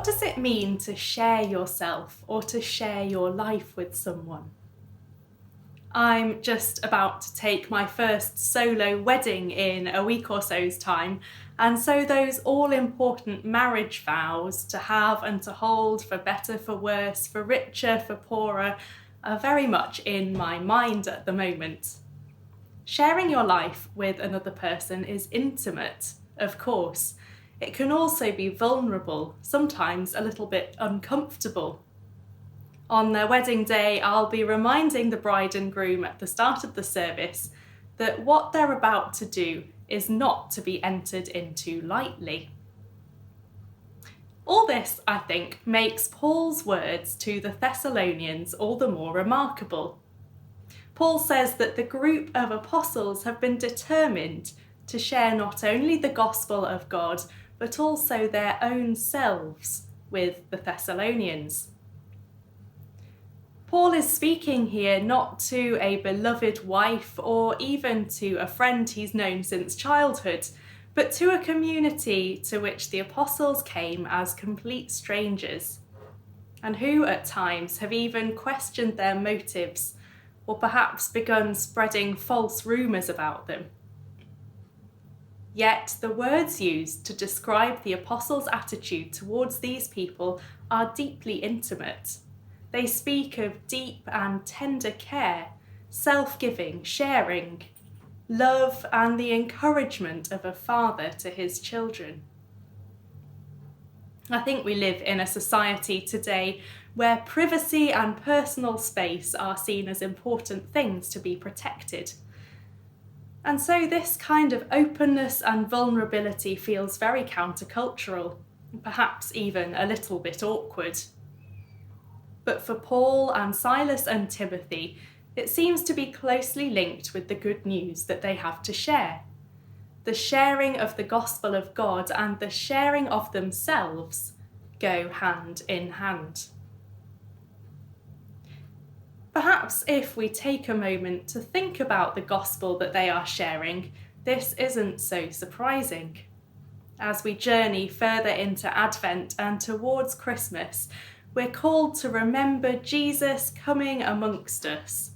does it mean to share yourself or to share your life with someone? I'm just about to take my first solo wedding in a week or so's time, and so those all-important marriage vows to have and to hold, for better, for worse, for richer, for poorer, are very much in my mind at the moment. Sharing your life with another person is intimate, of course. It can also be vulnerable, sometimes a little bit uncomfortable. On their wedding day, I'll be reminding the bride and groom at the start of the service that what they're about to do is not to be entered into lightly. All this, I think, makes Paul's words to the Thessalonians all the more remarkable. Paul says that the group of apostles have been determined to share not only the gospel of God, but also their own selves with the Thessalonians. Paul is speaking here not to a beloved wife or even to a friend he's known since childhood, but to a community to which the apostles came as complete strangers, and who at times have even questioned their motives or perhaps begun spreading false rumours about them. Yet the words used to describe the apostles' attitude towards these people are deeply intimate. They speak of deep and tender care, self-giving, sharing, love, and the encouragement of a father to his children. I think we live in a society today where privacy and personal space are seen as important things to be protected. And so this kind of openness and vulnerability feels very countercultural, perhaps even a little bit awkward. But for Paul and Silas and Timothy, it seems to be closely linked with the good news that they have to share. The sharing of the gospel of God and the sharing of themselves go hand in hand. Perhaps if we take a moment to think about the gospel that they are sharing, this isn't so surprising. As we journey further into Advent and towards Christmas, we're called to remember Jesus coming amongst us.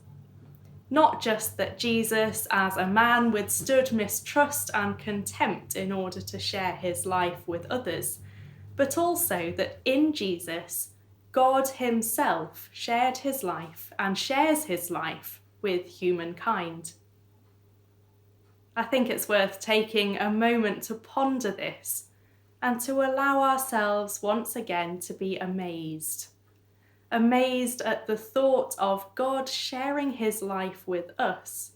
Not just that Jesus, as a man, withstood mistrust and contempt in order to share his life with others, but also that in Jesus, God himself shared his life and shares his life with humankind. I think it's worth taking a moment to ponder this and to allow ourselves once again to be amazed at the thought of God sharing his life with us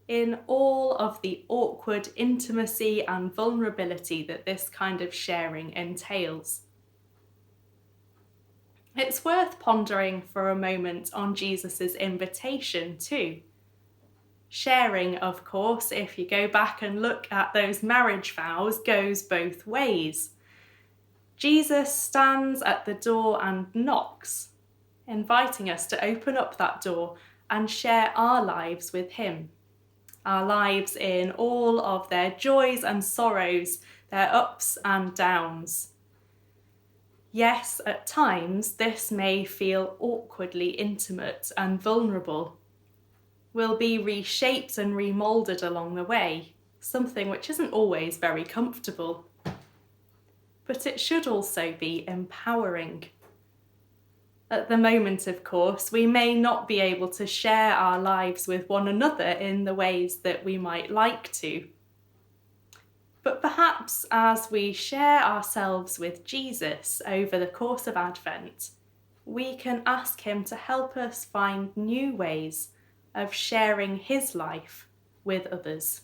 in all of the awkward intimacy and vulnerability that this kind of sharing entails. It's worth pondering for a moment on Jesus' invitation too. Sharing, of course, if you go back and look at those marriage vows, goes both ways. Jesus stands at the door and knocks, inviting us to open up that door and share our lives with him. Our lives in all of their joys and sorrows, their ups and downs. Yes, at times this may feel awkwardly intimate and vulnerable. We'll be reshaped and remoulded along the way, something which isn't always very comfortable. But it should also be empowering. At the moment, of course, we may not be able to share our lives with one another in the ways that we might like to. But perhaps as we share ourselves with Jesus over the course of Advent, we can ask him to help us find new ways of sharing his life with others.